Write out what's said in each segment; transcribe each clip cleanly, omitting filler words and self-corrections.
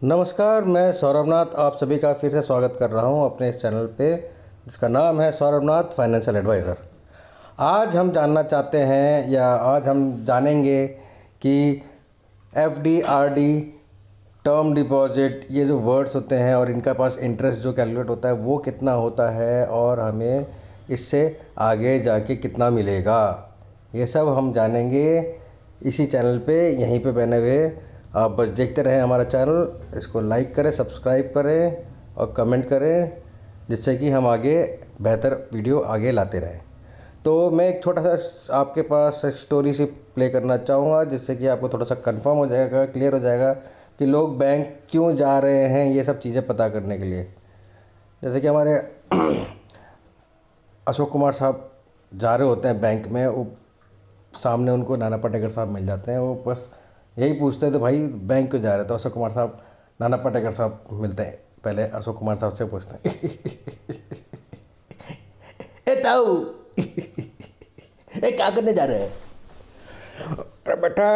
नमस्कार, मैं सौरभनाथ आप सभी का फिर से स्वागत कर रहा हूं अपने इस चैनल पे जिसका नाम है सौरभनाथ फाइनेंशियल एडवाइज़र। आज हम जानना चाहते हैं या आज हम जानेंगे कि एफडी, आरडी, टर्म डिपॉजिट ये जो वर्ड्स होते हैं और इनका पास इंटरेस्ट जो कैलकुलेट होता है वो कितना होता है और हमें इससे आगे जाके कितना मिलेगा, ये सब हम जानेंगे इसी चैनल पे यहीं पे बने हुए। आप बस देखते रहें हमारा चैनल, इसको लाइक करें, सब्सक्राइब करें और कमेंट करें जिससे कि हम आगे बेहतर वीडियो आगे लाते रहें। तो मैं एक छोटा सा आपके पास एक स्टोरी सी प्ले करना चाहूँगा जिससे कि आपको थोड़ा सा कंफर्म हो जाएगा, क्लियर हो जाएगा कि लोग बैंक क्यों जा रहे हैं, ये सब चीज़ें पता करने के लिए। जैसे कि हमारे अशोक कुमार साहब जा रहे होते हैं बैंक में, वो सामने उनको नाना पाटेकर साहब मिल जाते हैं। वो बस यही पूछते हैं तो भाई बैंक क्यों जा रहे, तो अशोक कुमार साहब नाना पाटेकर साहब मिलते हैं, पहले अशोक कुमार साहब से पूछते हैं ए ताऊ ए क्या करने जा रहे हैं? अरे बेटा,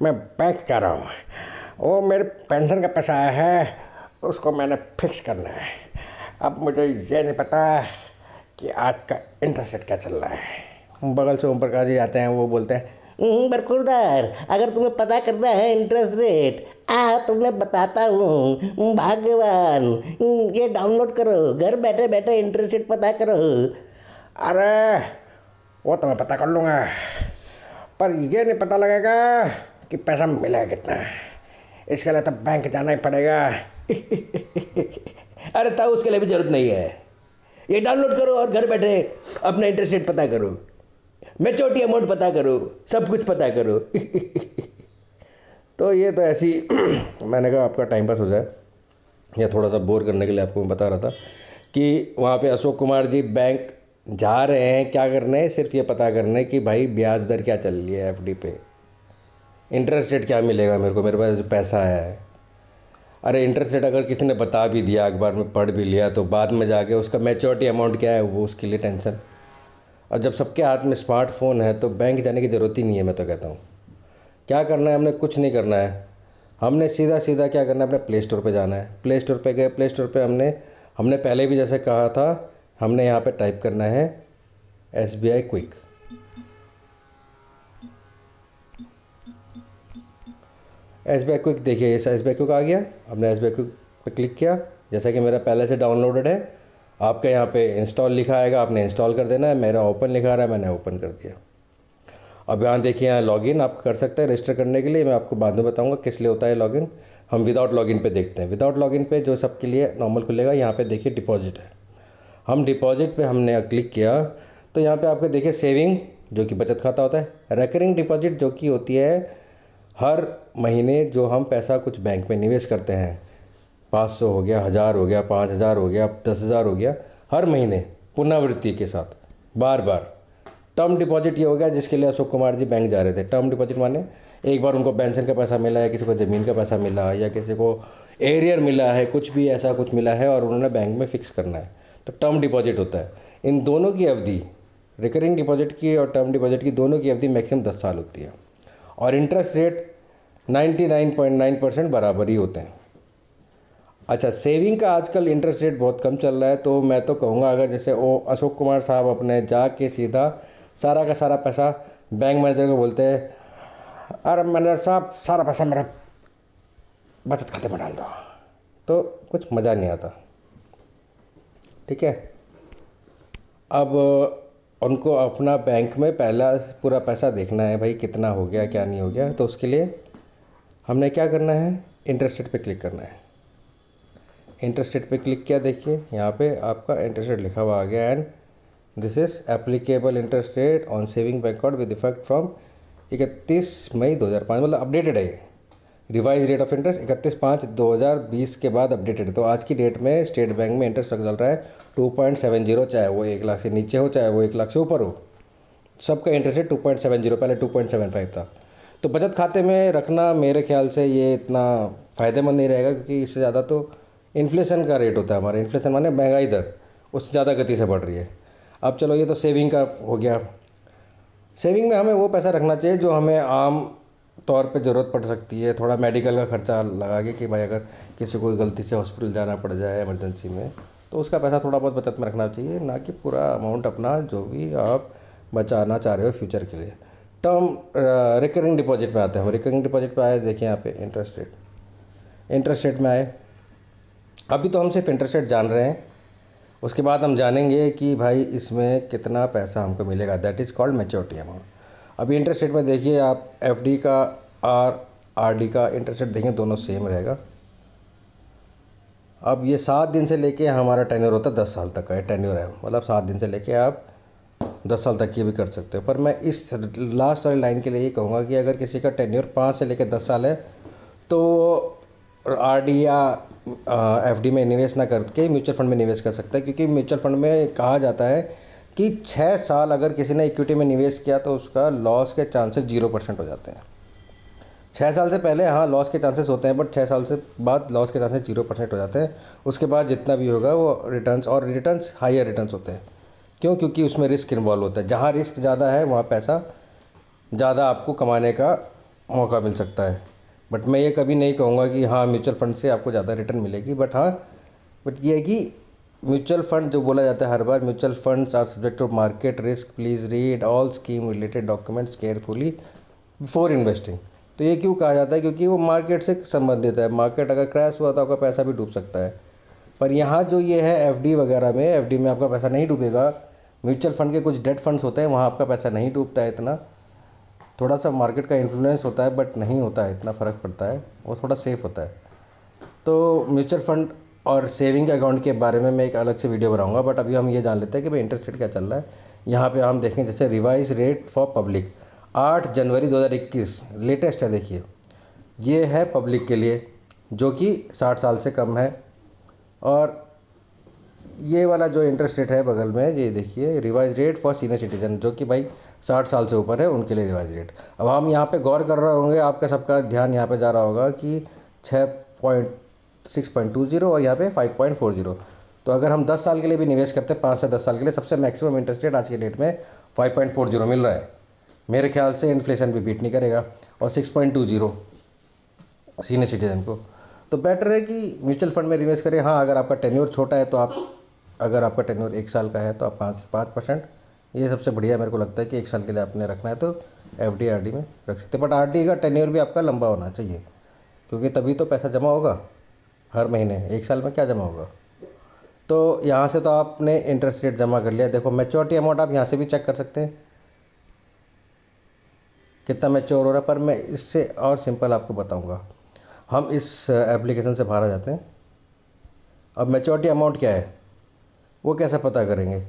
मैं बैंक जा रहा हूँ। वो मेरे पेंशन का पैसा आया है, उसको मैंने फिक्स करना है। अब मुझे ये नहीं पता कि आज का इंटरेस्ट रेट क्या चल रहा है। बगल से ओम प्रकाश जी आते हैं, वो बोलते हैं बरखुरदार, अगर तुम्हें पता करना है इंटरेस्ट रेट, तुम्हें बताता हूँ। भाग्यवान, ये डाउनलोड करो, घर बैठे बैठे इंटरेस्ट रेट पता करो। अरे वो तो मैं पता कर लूँगा, पर ये नहीं पता लगेगा कि पैसा मिलेगा कितना। इसके लिए तो बैंक जाना ही पड़ेगा। अरे ताऊ उसके लिए भी ज़रूरत नहीं है, ये डाउनलोड करो और घर बैठे अपना इंटरेस्ट रेट पता करो, मैच्योरिटी अमाउंट पता करो, सब कुछ पता करो। तो ये तो ऐसी मैंने कहा आपका टाइम पास हो जाए या थोड़ा सा बोर करने के लिए आपको मैं बता रहा था कि वहाँ पे अशोक कुमार जी बैंक जा रहे हैं क्या करने, सिर्फ ये पता करने कि भाई ब्याज दर क्या चल रही है एफडी पे, इंटरेस्ट रेट क्या मिलेगा मेरे को, मेरे पास जो पैसा है। अरे इंटरेस्ट रेट अगर किसी ने बता भी दिया, अखबार में पढ़ भी लिया, तो बाद में जाके उसका मैच्योरिटी अमाउंट क्या है वो उसके लिए टेंशन। और जब सबके हाथ में स्मार्टफोन है तो बैंक जाने की ज़रूरत ही नहीं है। मैं तो कहता हूँ क्या करना है, हमने कुछ नहीं करना है, हमने सीधा सीधा क्या करना है, अपने प्ले स्टोर पे जाना है। प्ले स्टोर पे गए, प्ले स्टोर पे हमने पहले भी जैसे कहा था, हमने यहाँ पे टाइप करना है SBI क्विक। SBI क्विक देखिए, ये SBI क्विक आ गया। हमने SBI क्विक पे क्लिक किया, जैसा कि मेरा पहले से डाउनलोडेड है। आपका यहाँ पे इंस्टॉल लिखा आएगा, आपने इंस्टॉल कर देना है। मेरा ओपन लिखा रहा है, मैंने ओपन कर दिया। अब यहाँ देखिए, यहाँ लॉगिन आप कर सकते हैं रजिस्टर करने के लिए। मैं आपको बाद में बताऊँगा किस लिए होता है लॉगिन। हम विदाउट लॉगिन पे देखते हैं। विदाउट लॉगिन पे जो सबके लिए नॉर्मल खुलेगा, यहाँ पे देखिए डिपॉजिट है। हम डिपॉजिट पे हमने क्लिक किया तो यहाँ पे आपके देखिए सेविंग जो कि बचत खाता होता है, रिकरिंग डिपॉजिट जो कि होती है हर महीने जो हम पैसा कुछ बैंक में निवेश करते हैं, 500 हो गया, 1000 हो गया, 5000 हो गया, 10,000 हो गया, हर महीने पुनरावृत्ति के साथ बार बार। टर्म डिपॉजिट ये हो गया जिसके लिए अशोक कुमार जी बैंक जा रहे थे। टर्म डिपॉजिट माने एक बार उनको पेंशन का पैसा मिला, या किसी को ज़मीन का पैसा मिला, या किसी को एरियर मिला है, कुछ भी ऐसा कुछ मिला है और उन्होंने बैंक में फ़िक्स करना है, तो टर्म डिपॉजिट होता है। इन दोनों की अवधि, रिकरिंग डिपॉजिट की और टर्म डिपॉजिट की, दोनों की अवधि मैक्सिमम 10 साल होती है और इंटरेस्ट रेट 99.9% बराबर ही होते हैं। अच्छा, सेविंग का आजकल इंटरेस्ट रेट बहुत कम चल रहा है, तो मैं तो कहूँगा अगर जैसे वो अशोक कुमार साहब अपने जाके सीधा सारा का सारा पैसा बैंक मैनेजर को बोलते हैं, अरे मैनेजर साहब, सारा पैसा मेरे बचत खाते में डाल दो, तो कुछ मज़ा नहीं आता। ठीक है, अब उनको अपना बैंक में पहला पूरा पैसा देखना है, भाई कितना हो गया क्या नहीं हो गया। तो उसके लिए हमने क्या करना है, इंटरेस्ट रेट पे क्लिक करना है। इंटरेस्ट रेट पे क्लिक किया, देखिए यहाँ पे आपका इंटरेस्ट रेट लिखा हुआ आ गया, and this is applicable interest rate on saving bank account with effect from 31 मई 2005, मतलब अपडेटेड है। रिवाइज रेट ऑफ इंटरेस्ट 31/5/2020 के बाद अपडेटेड है। तो आज की डेट में स्टेट बैंक में इंटरेस्ट चल रहा है 2.70, चाहे वो 1 लाख से नीचे हो, चाहे वो 1 लाख से ऊपर हो, सबका इंटरेस्ट रेट 2.70, पहले 2.75 था। तो बचत खाते में रखना मेरे ख्याल से ये इतना फ़ायदेमंद नहीं रहेगा, क्योंकि इससे ज़्यादा तो इन्फ्लेशन का रेट होता है हमारा। इन्फ्लेशन माने महंगाई दर, उससे ज़्यादा गति से बढ़ रही है। अब चलो, ये तो सेविंग का हो गया। सेविंग में हमें वो पैसा रखना चाहिए जो हमें आम तौर पे ज़रूरत पड़ सकती है, थोड़ा मेडिकल का खर्चा लगा के कि भाई अगर किसी को गलती से हॉस्पिटल जाना पड़ जाए इमरजेंसी में, तो उसका पैसा थोड़ा बहुत बचत में रखना चाहिए, ना कि पूरा अमाउंट अपना जो भी आप बचाना चाह रहे हो फ्यूचर के लिए। टर्म रिकरिंग डिपॉजिट में आते हैं हम। रिकरिंग डिपॉजिट पे आए, देखिए यहाँ पे इंटरेस्ट रेट में आए। अभी तो हम सिर्फ इंटरेस्ट रेट जान रहे हैं, उसके बाद हम जानेंगे कि भाई इसमें कितना पैसा हमको मिलेगा, that is called maturity amount. अभी इंटरेस्ट रेट में देखिए आप, एफडी का और आरडी का इंटरेस्ट रेट देखें, दोनों सेम रहेगा। अब ये 7 दिन से लेके हमारा टेन्योर होता है 10 साल तक का टेन्योर है, मतलब 7 दिन से लेके आप 10 साल तक की भी कर सकते हो। पर मैं इस लास्ट वाली लाइन के लिए ये कहूँगा कि अगर किसी का टेन्योर 5 से लेकर 10 साल है तो आरडी या एफडी में निवेश ना करके म्यूचुअल फंड में निवेश कर सकता है, क्योंकि म्यूचुअल फंड में कहा जाता है कि 6 साल अगर किसी ने इक्विटी में निवेश किया तो उसका लॉस के चांसेस 0% हो जाते हैं। 6 साल से पहले हाँ लॉस के चांसेस होते हैं, बट 6 साल से बाद लॉस के चांसेस 0% हो जाते हैं। उसके बाद जितना भी होगा वो रिटर्न्स हायर रिटर्न्स होते हैं। क्यों? क्योंकि उसमें रिस्क इन्वॉल्व होता है। जहाँ रिस्क ज़्यादा है वहाँ पैसा ज़्यादा आपको कमाने का मौका मिल सकता है। बट मैं ये कभी नहीं कहूँगा कि हाँ म्यूचुअल फंड से आपको ज़्यादा रिटर्न मिलेगी, बट ये है कि म्यूचुअल फंड जो बोला जाता है हर बार, mutual funds are subject to market risk, please read all scheme related documents carefully before investing. तो ये क्यों कहा जाता है? क्योंकि वो मार्केट से संबंधित है। मार्केट अगर क्रैश हुआ तो आपका पैसा भी डूब सकता है। पर यहाँ जो ये है एफडी वगैरह में, एफडी में आपका पैसा नहीं डूबेगा। म्यूचुअल फंड के कुछ डेट फंड्स होते हैं, वहाँ आपका पैसा नहीं डूबता है इतना। थोड़ा सा मार्केट का इन्फ्लुएंस होता है बट नहीं होता है, इतना फ़र्क पड़ता है, वो थोड़ा सेफ़ होता है। तो म्यूचुअल फंड और सेविंग अकाउंट के बारे में मैं एक अलग से वीडियो बनाऊंगा, बट अभी हम ये जान लेते हैं कि भाई इंटरेस्ट रेट क्या चल रहा है। यहाँ पे हम देखें जैसे revise rate for public 8 January 2021 latest है। देखिए ये है पब्लिक के लिए जो कि 60 साल से कम है, और ये वाला जो इंटरेस्ट रेट है बगल में ये देखिए revise rate for senior citizen, जो कि भाई 60 साल से ऊपर है उनके लिए रिवाइज रेट। अब हम यहाँ पे गौर कर रहे होंगे, आपका सबका ध्यान यहाँ पे जा रहा होगा कि 6.20 और यहाँ पे 5.40। तो अगर हम 10 साल के लिए भी निवेश करते हैं, 5 से 10 साल के लिए, सबसे मैक्सिमम इंटरेस्ट रेट आज के डेट में 5.40 मिल रहा है। मेरे ख्याल से इन्फ्लेशन भी बीट नहीं करेगा। और 6.20 सीनियर सिटीजन को, तो बेटर है कि म्यूचुअल फंड में निवेश करें। हाँ अगर आपका टेन्योर छोटा है तो आप, अगर आपका टेन्योर 1 साल का है तो आप 5% ये सबसे बढ़िया मेरे को लगता है कि 1 साल के लिए आपने रखना है तो एफडी आरडी में रख सकते हैं। बट आरडी का टेन्योर भी आपका लंबा होना चाहिए, क्योंकि तभी तो पैसा जमा होगा हर महीने। 1 साल में क्या जमा होगा? तो यहाँ से तो आपने इंटरेस्ट रेट जमा कर लिया। देखो मैच्योरिटी अमाउंट आप यहाँ से भी चेक कर सकते हैं कितना मैच्योर हो रहा है। पर मैं इससे और सिंपल आपको बताऊँगा। हम इस एप्लीकेशन से बाहर आ जाते हैं। अब मैच्योरिटी अमाउंट क्या है वो कैसे पता करेंगे,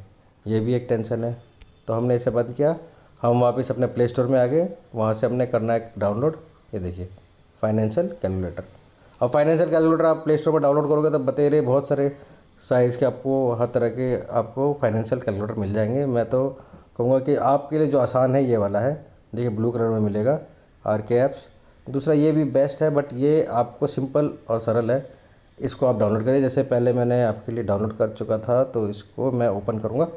ये भी एक टेंशन है। तो हमने इसे बंद किया, हम वापस अपने प्ले स्टोर में आ गए। वहाँ से हमने करना है डाउनलोड, ये देखिए फाइनेंशियल कैलकुलेटर। अब फाइनेंशियल कैलकुलेटर आप प्ले स्टोर पर डाउनलोड करोगे तो बतेरे बहुत सारे साइज़ के आपको हर तरह के आपको फाइनेंशियल कैलकुलेटर मिल जाएंगे। मैं तो कहूँगा कि आपके लिए जो आसान है ये वाला है, देखिए ब्लू कलर में मिलेगा आरके ऐप्स। दूसरा ये भी बेस्ट है, बट ये आपको सिंपल और सरल है, इसको आप डाउनलोड करिए। जैसे पहले मैंने आपके लिए डाउनलोड कर चुका था, तो इसको मैं ओपन करूँगा।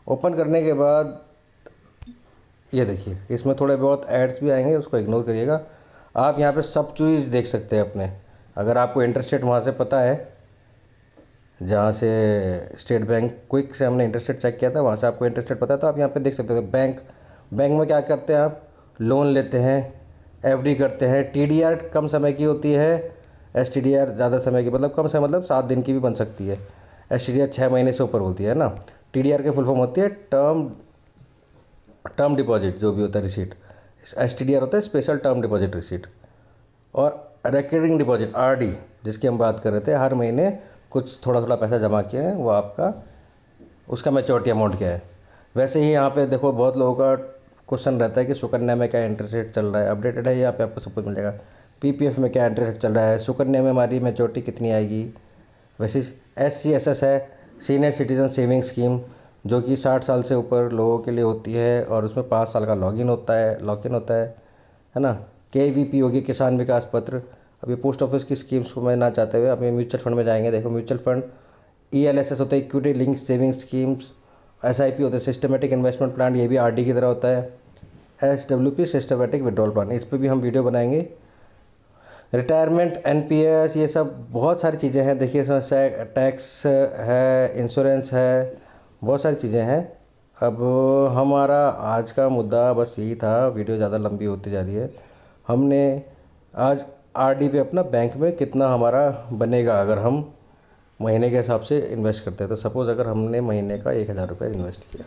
ओपन करने के बाद ये देखिए इसमें थोड़े बहुत एड्स भी आएंगे, उसको इग्नोर करिएगा। आप यहाँ पे सब चीज़ देख सकते हैं अपने। अगर आपको इंटरेस्ट रेट वहाँ से पता है, जहाँ से स्टेट बैंक क्विक से हमने इंटरेस्ट रेट चेक किया था, वहाँ से आपको इंटरेस्ट रेट पता है, तो आप यहाँ पे देख सकते हो। बैंक में क्या करते हैं, आप लोन लेते हैं, एफडी करते हैं। टीडीआर कम समय की होती है, एसटीडीआर ज़्यादा समय की, मतलब कम समय मतलब 7 दिन की भी बन सकती है। एसटीडीआर 6 महीने से ऊपर होती है ना। टीडीआर के फुल फॉर्म होती है टर्म डिपॉजिट, जो भी होता है रिसीट। एसटीडीआर होता है स्पेशल टर्म डिपॉजिट रिसीट। और रिकरिंग डिपॉजिट आरडी जिसकी हम बात कर रहे थे, हर महीने कुछ थोड़ा थोड़ा पैसा जमा किए हैं, वो आपका उसका मैच्योरिटी अमाउंट क्या है। वैसे ही यहाँ पे देखो बहुत लोगों का क्वेश्चन रहता है कि सुकन्या में क्या इंटरेस्ट रेट चल रहा है। अपडेटेड है, यहाँ पे आपको सब कुछ मिल जाएगा। पीपीएफ में क्या इंटरेस्ट रेट चल रहा है, सुकन्या में हमारी मैच्योरिटी कितनी आएगी। वैसे SCSS है सीनियर सिटीजन सेविंग स्कीम, जो कि 60 साल से ऊपर लोगों के लिए होती है, और उसमें 5 साल का लॉक इन होता है ना। KVP होगी किसान विकास पत्र। अभी पोस्ट ऑफिस की स्कीम्स को मैं ना चाहते हुए अभी म्यूचुअल फंड में जाएंगे। देखो म्यूचुअल फंड ELSS होता है, equity link saving schemes. SIP होते हैं सिस्टमेटिक इन्वेस्टमेंट प्लान, ये भी RD की तरह होता है। SWP सिस्टमेटिक विड्रॉल प्लान, इस पर भी हम वीडियो बनाएंगे। रिटायरमेंट, NPS, ये सब बहुत सारी चीज़ें हैं। देखिए इसमें टैक्स है, इंश्योरेंस है, बहुत सारी चीज़ें हैं। अब हमारा आज का मुद्दा बस यही था, वीडियो ज़्यादा लंबी होती जा रही है। हमने आज RD पे अपना बैंक में कितना हमारा बनेगा अगर हम महीने के हिसाब से इन्वेस्ट करते हैं। तो सपोज़ अगर हमने महीने का 1000 रुपये इन्वेस्ट किया,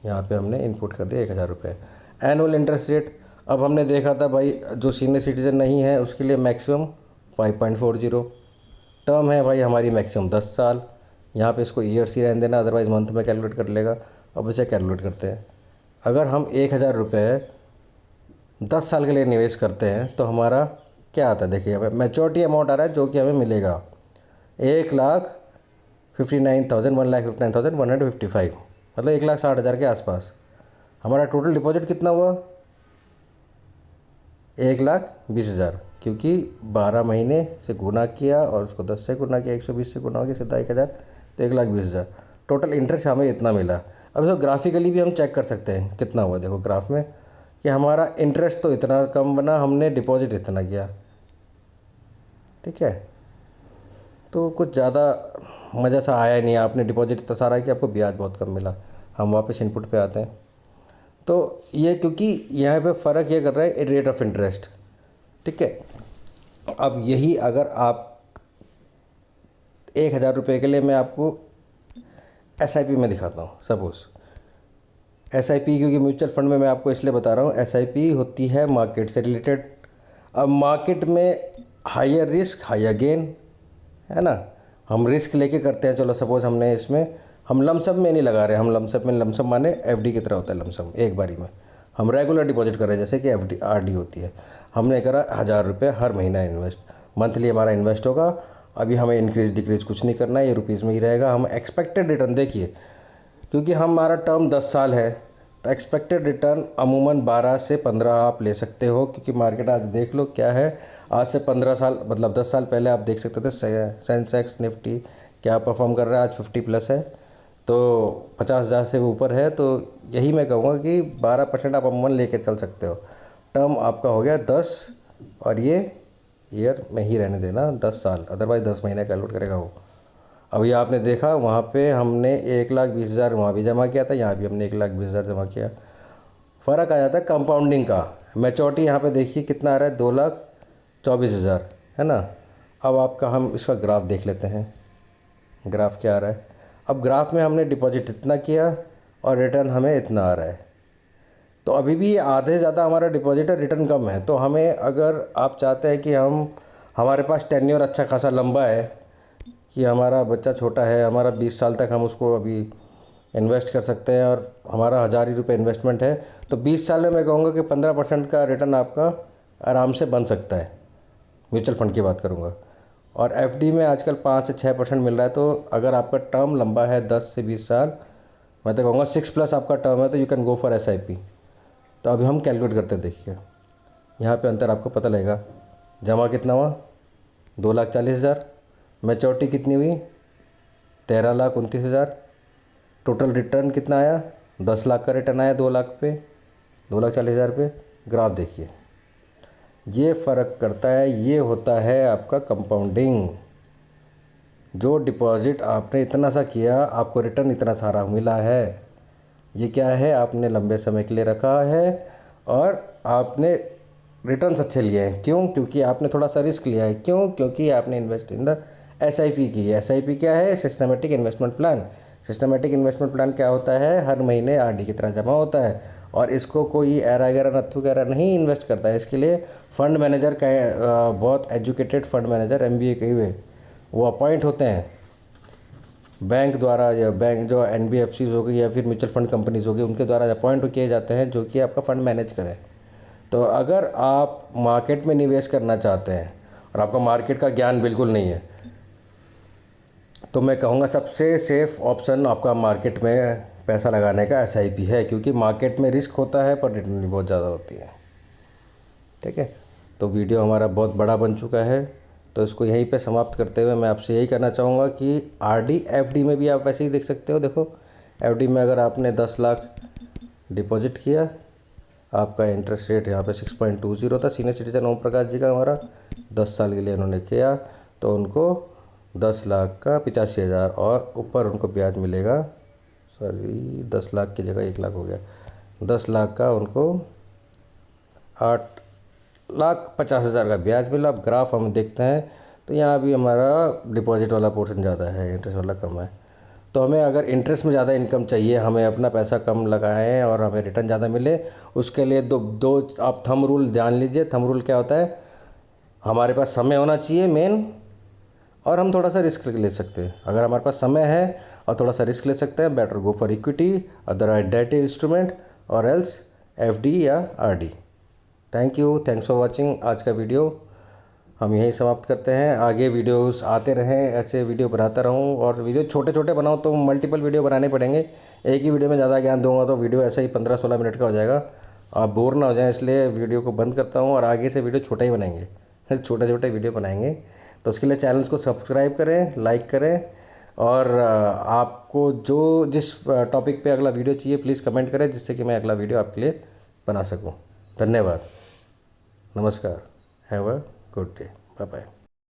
यहाँ पे हमने इनपुट कर दिया 1000 रुपये। एनुअल इंटरेस्ट रेट, अब हमने देखा था भाई जो सीनियर सिटीज़न नहीं है उसके लिए मैक्सिमम 5.40, टर्म है भाई हमारी मैक्सिमम 10 साल। यहाँ पे इसको ईयर्स ही रहने देना, अदरवाइज़ मंथ में कैलकुलेट कर लेगा। अब इसे कैलकुलेट करते हैं, अगर हम 1000 रुपये 10 साल के लिए निवेश करते हैं तो हमारा क्या आता है। देखिए हमें मैच्योरिटी अमाउंट आ रहा है जो कि हमें मिलेगा 1,59,155, मतलब 1,60,000 के आसपास। हमारा टोटल डिपॉजिट कितना हुआ, 1,20,000, क्योंकि 12 महीने से गुना किया और उसको 10 से गुना किया, 120 से गुना हो गया, सीधा 1,000, तो 1,20,000। टोटल इंटरेस्ट हमें इतना मिला। अब इसको ग्राफिकली भी हम चेक कर सकते हैं कितना हुआ। देखो ग्राफ में कि हमारा इंटरेस्ट तो इतना कम बना, हमने डिपॉजिट इतना किया, ठीक है। तो कुछ ज़्यादा मज़ा सा आया नहीं, आपने डिपॉजिट इतना सारा कि आपको ब्याज बहुत कम मिला। हम वापस इनपुट पे आते हैं, तो ये क्योंकि यहाँ पे फ़र्क ये कर रहा है रेट ऑफ इंटरेस्ट, ठीक है। अब यही अगर आप 1000 रुपये के लिए मैं आपको SIP में दिखाता हूँ। सपोज़ SIP, क्योंकि म्यूचुअल फंड में मैं आपको इसलिए बता रहा हूँ, SIP होती है मार्केट से रिलेटेड। अब मार्केट में हायर रिस्क हायर गेन है ना, हम रिस्क लेके करते हैं। चलो सपोज़ हमने इसमें हम लमसम में नहीं लगा रहे, हम लमसम माने FD की तरह होता है लमसम, एक बारी में हम रेगुलर डिपॉजिट कर रहे हैं, जैसे कि FD RD होती है। हमने करा 1000 रुपये हर महीना इन्वेस्ट, मंथली हमारा इन्वेस्ट होगा। अभी हमें इंक्रीज डिक्रीज कुछ नहीं करना है, ये रुपीज़ में ही रहेगा। हम एक्सपेक्टेड रिटर्न देखिए, क्योंकि हमारा टर्म 10 साल है तो एक्सपेक्टेड रिटर्न अमूमन 12 से 15 आप ले सकते हो, क्योंकि मार्केट आज देख लो क्या है। आज से 15 साल मतलब 10 साल पहले आप देख सकते थे सेंसेक्स निफ्टी क्या परफॉर्म कर रहा है, आज 50+ है, तो 50,000 से ऊपर है। तो यही मैं कहूँगा कि 12% आप अमूमन लेके चल सकते हो। टर्म आपका हो गया 10, और ये ईयर में ही रहने देना 10 साल, अदरवाइज़ 10 महीने कैलकुलेट करेगा वो। अभी आपने देखा वहाँ पे हमने 1,20,000 वहाँ भी जमा किया था, यहाँ भी हमने 1,20,000 जमा किया। फ़र्क आ जाता है कंपाउंडिंग का। मैच्योरिटी यहाँ पे देखिए कितना आ रहा है, 2,24,000 है ना। अब आपका हम इसका ग्राफ देख लेते हैं, ग्राफ क्या आ रहा है। अब ग्राफ में हमने डिपॉजिट इतना किया और रिटर्न हमें इतना आ रहा है, तो अभी भी आधे से ज़्यादा हमारा डिपॉजिट है, रिटर्न कम है। तो हमें, अगर आप चाहते हैं कि हमारे पास टेन्योर अच्छा खासा लंबा है, कि हमारा बच्चा छोटा है, हमारा 20 साल तक हम उसको अभी इन्वेस्ट कर सकते हैं और हमारा 1000 ही रुपये इन्वेस्टमेंट है, तो 20 साल में मैं कहूँगा कि 15% का रिटर्न आपका आराम से बन सकता है। म्यूचुअल फंड की बात करूँगा, और FD में आजकल 5 से 6% मिल रहा है। तो अगर आपका टर्म लंबा है 10 से 20 साल, मैं तो कहूँगा 6+ आपका टर्म है, तो you can go for SIP। तो अभी हम कैलकुलेट करते हैं, देखिए यहाँ पे अंतर आपको पता लगेगा। जमा कितना हुआ, 2,40,000, मैच्योरिटी कितनी हुई, 13,29,000, टोटल रिटर्न कितना आया, 10 लाख का रिटर्न आया 2 लाख पे, 2,40,000 पे। ग्राफ देखिए, ये फ़र्क करता है, ये होता है आपका कंपाउंडिंग। जो डिपॉजिट आपने इतना सा किया, आपको रिटर्न इतना सारा मिला है। ये क्या है, आपने लंबे समय के लिए रखा है और आपने रिटर्न्स अच्छे लिए हैं। क्यों, क्योंकि आपने थोड़ा सा रिस्क लिया है। क्यों, क्योंकि आपने इन्वेस्ट इन द SIP की है। SIP क्या है, systematic investment plan. Systematic investment plan क्या होता है, हर महीने RD की तरह जमा होता है, और इसको कोई एरा गैरा नत्थु गैरा नहीं इन्वेस्ट करता है। इसके लिए फ़ंड मैनेजर का बहुत एजुकेटेड फ़ंड मैनेजर MBA के हुए वो अपॉइंट होते हैं बैंक द्वारा, या बैंक जो NBFCs होगी या फिर म्यूचुअल फंड कंपनीज होगी, उनके द्वारा अपॉइंट किए जाते हैं, जो कि आपका फ़ंड मैनेज करें। तो अगर आप मार्केट में निवेश करना चाहते हैं और आपका मार्केट का ज्ञान बिल्कुल नहीं है, तो मैं कहूँगा सबसे सेफ़ ऑप्शन आपका मार्केट में पैसा लगाने का SIP है, क्योंकि मार्केट में रिस्क होता है पर रिटर्न भी बहुत ज़्यादा होती है। ठीक है, तो वीडियो हमारा बहुत बड़ा बन चुका है, तो इसको यहीं पे समाप्त करते हुए मैं आपसे यही कहना चाहूँगा कि RD FD में भी आप वैसे ही देख सकते हो। देखो FD में अगर आपने 10 लाख डिपॉजिट किया आपका इंटरेस्ट रेट यहाँ पे 6.20 था। सीनियर सिटीजन ओम प्रकाश जी का हमारा 10 साल के लिए उन्होंने किया, तो उनको 10 लाख का 85,000 और ऊपर उनको ब्याज मिलेगा। सॉरी, 10 लाख की जगह 1 लाख हो गया। 10 लाख का उनको 8,50,000 का ब्याज मिला। अब ग्राफ हम देखते हैं तो यहाँ भी हमारा डिपॉजिट वाला पोर्शन ज़्यादा है, इंटरेस्ट वाला कम है। तो हमें अगर इंटरेस्ट में ज़्यादा इनकम चाहिए, हमें अपना पैसा कम लगाएं और हमें रिटर्न ज़्यादा मिले, उसके लिए दो आप थंब रूल ध्यान लीजिए। थंब रूल क्या होता है? हमारे पास समय होना चाहिए मेन, और हम थोड़ा सा रिस्क ले सकते हैं। अगर हमारे पास समय है और थोड़ा सा रिस्क ले सकते हैं, better go for equity, otherwise debt instrument, और एल्स एफडी या RD. Thank you, thanks for watching. आज का वीडियो हम यहीं समाप्त करते हैं। आगे वीडियोस आते रहें, ऐसे वीडियो बनाता रहूं, और वीडियो छोटे छोटे बनाओ तो मल्टीपल वीडियो बनाने पड़ेंगे। एक ही वीडियो में ज़्यादा ज्ञान दूंगा तो वीडियो ऐसा ही 15-16 मिनट का हो जाएगा, आप बोर ना हो जाएं, इसलिए वीडियो को बंद करता हूं और आगे से वीडियो छोटा ही बनाएंगे, छोटे छोटे वीडियो बनाएंगे। तो उसके लिए चैनल को सब्सक्राइब करें, लाइक करें, और आपको जिस टॉपिक पे अगला वीडियो चाहिए प्लीज़ कमेंट करें, जिससे कि मैं अगला वीडियो आपके लिए बना सकूं। धन्यवाद, नमस्कार, have a good day, bye bye.